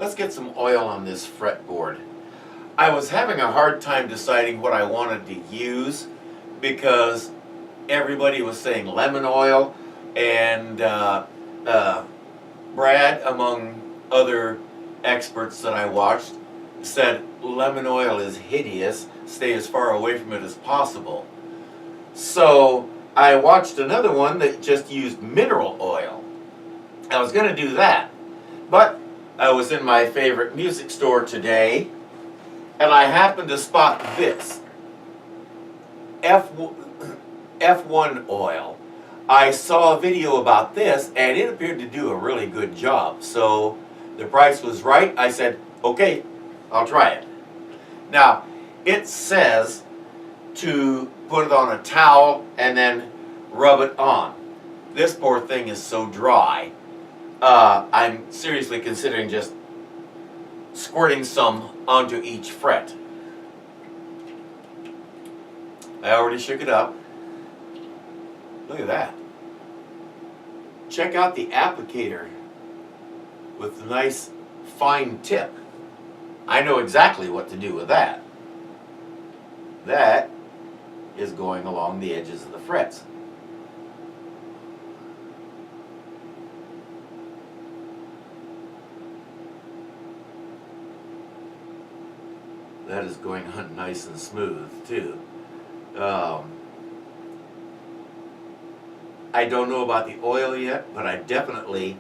Let's get some oil on this fretboard. I was having a hard time deciding what I wanted to use because everybody was saying lemon oil, and Brad, among other experts that I watched, said lemon oil is hideous, stay as far away from it as possible. So I watched another one that just used mineral oil. I was going to do that, but I was in my favorite music store today, and I happened to spot this F1 oil. I saw a video about this, and it appeared to do a really good job. So the price was right. I said, okay, I'll try it. Now, it says to put it on a towel and then rub it on. This poor thing is so dry. I'm seriously considering just squirting some onto each fret. I already shook it up. Look at that. Check out the applicator with the nice fine tip. I know exactly what to do with that. That is going along the edges of the frets. That is going on nice and smooth too. I don't know about the oil yet, but I definitely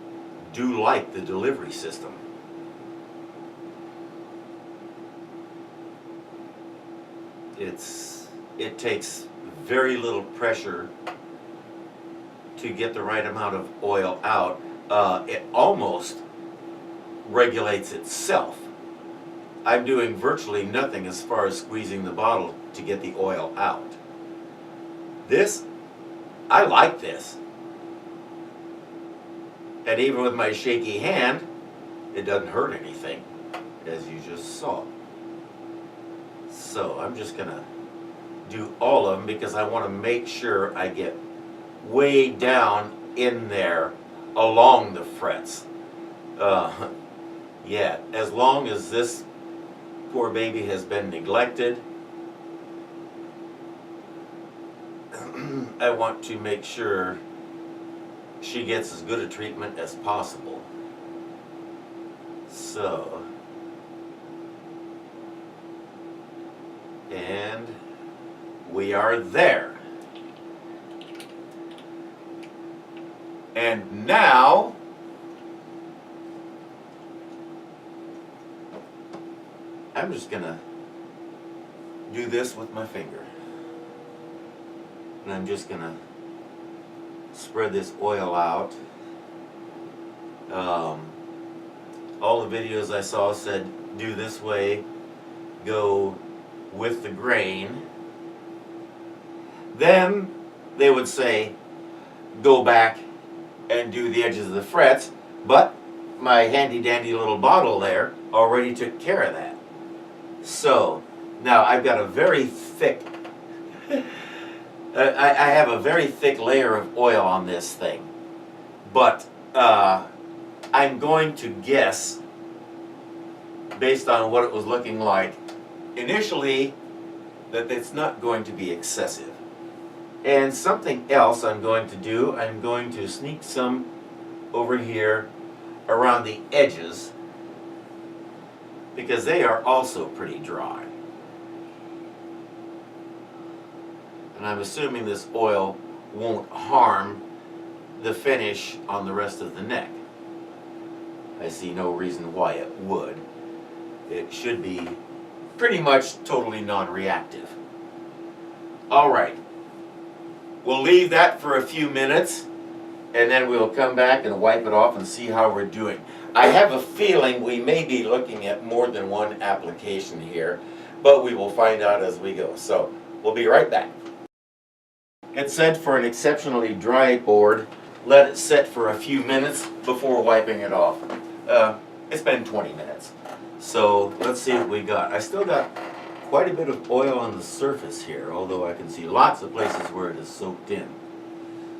do like the delivery system. It takes very little pressure to get the right amount of oil out. It almost regulates itself. I'm doing virtually nothing as far as squeezing the bottle to get the oil out. This, I like this. And even with my shaky hand, it doesn't hurt anything, as you just saw. So I'm just gonna do all of them because I want to make sure I get way down in there along the frets. Yeah, as long as this poor baby has been neglected, I want to make sure she gets as good a treatment as possible. So, and we are there. And now, I'm just gonna do this with my finger. And I'm just gonna spread this oil out. All the videos I saw said do this way, go with the grain. Then they would say go back and do the edges of the frets, but my handy dandy little bottle there already took care of that. So now I've got a very thick I have a very thick layer of oil on this thing, but I'm going to guess, based on what it was looking like initially, that it's not going to be excessive. And something else I'm going to do, I'm going to sneak some over here around the edges, because they are also pretty dry. And I'm assuming this oil won't harm the finish on the rest of the neck. I see no reason why it would. It should be pretty much totally non-reactive. Alright, we'll leave that for a few minutes, and then we'll come back and wipe it off and see how we're doing. I have a feeling we may be looking at more than one application here, but we will find out as we go. So, we'll be right back. It said for an exceptionally dry board, let it set for a few minutes before wiping it off. It's been 20 minutes. So let's see what we got. I still got quite a bit of oil on the surface here, although I can see lots of places where it is soaked in.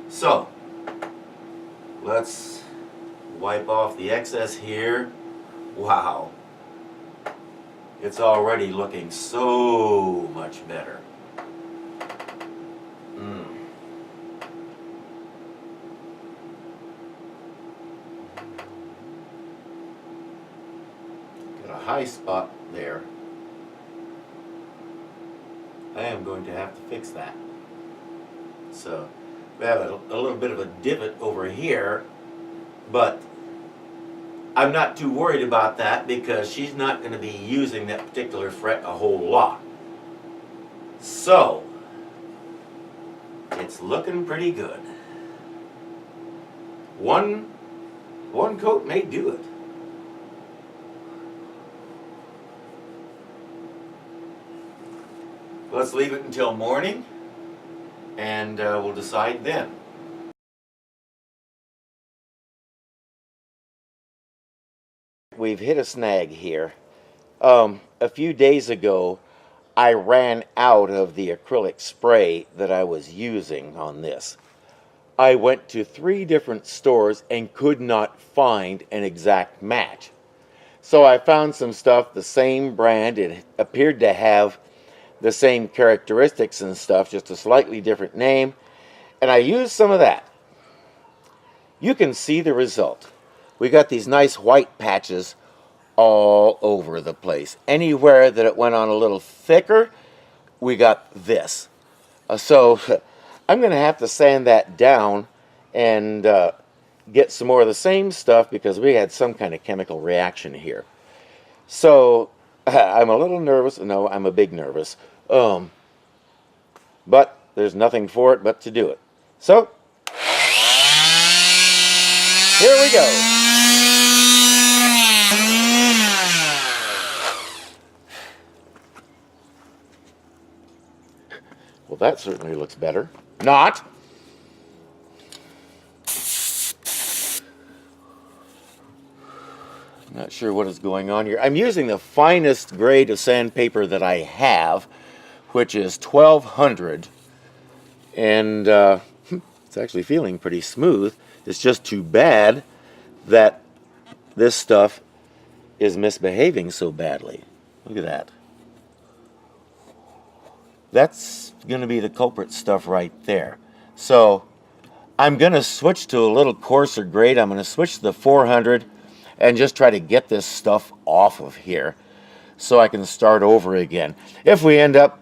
So let's wipe off the excess here Wow. It's already looking so much better. Got a high spot there. I am going to have to fix that. So we have a little bit of a divot over here, but I'm not too worried about that because she's not going to be using that particular fret a whole lot. So it's looking pretty good. One coat may do it. Let's leave it until morning, and we'll decide then. We've hit a snag here. A few days ago, I ran out of the acrylic spray that I was using on this. I went to 3 different stores and could not find an exact match. So I found some stuff, the same brand. It appeared to have the same characteristics and stuff, just a slightly different name, and I used some of that. You can see the result. We got these nice white patches all over the place. Anywhere that it went on a little thicker, we got this. So I'm going to have to sand that down and get some more of the same stuff because we had some kind of chemical reaction here. So I'm a little nervous. No, I'm a big nervous. But there's nothing for it but to do it. So, here we go. Well, that certainly looks better. Not. Not sure what is going on here. I'm using the finest grade of sandpaper that I have, which is 1200, and it's actually feeling pretty smooth. It's just too bad that this stuff is misbehaving so badly. Look at that. That's going to be the culprit stuff right there. So I'm going to switch to a little coarser grade. I'm going to switch to the 400 and just try to get this stuff off of here so I can start over again. If we end up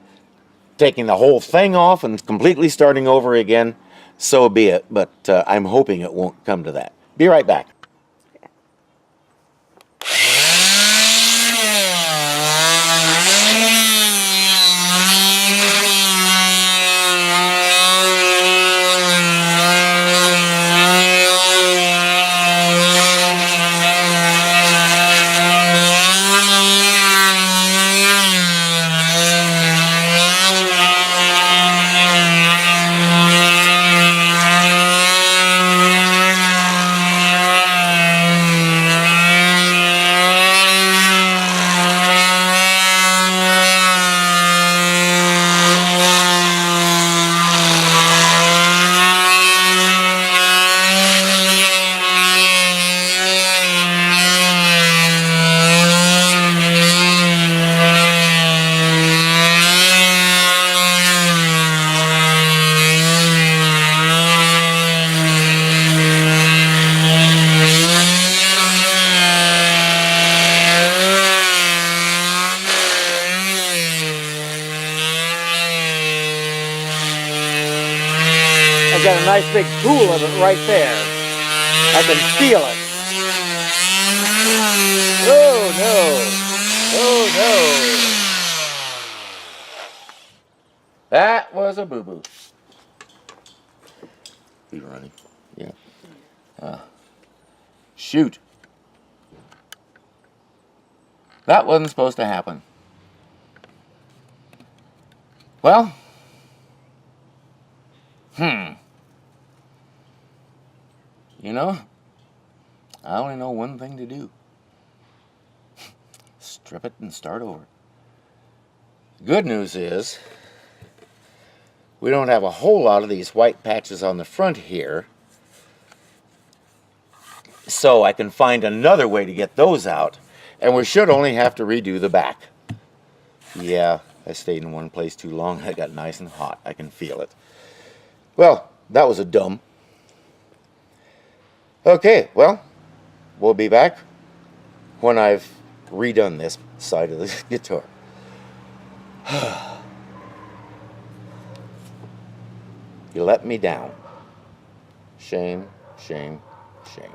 taking the whole thing off and completely starting over again, so be it, but I'm hoping it won't come to that. Be right back. I've got a nice big pool of it right there. I can feel it. Oh no! Oh no! That was a boo-boo. You running? Yeah. Shoot. That wasn't supposed to happen. Well. You know, I only know one thing to do. Strip it and start over. Good news is, we don't have a whole lot of these white patches on the front here, so I can find another way to get those out. And we should only have to redo the back. Yeah, I stayed in one place too long. I got nice and hot. I can feel it. Well, that was a dumb. Okay, well, we'll be back when I've redone this side of the guitar. You let me down. Shame, shame, shame.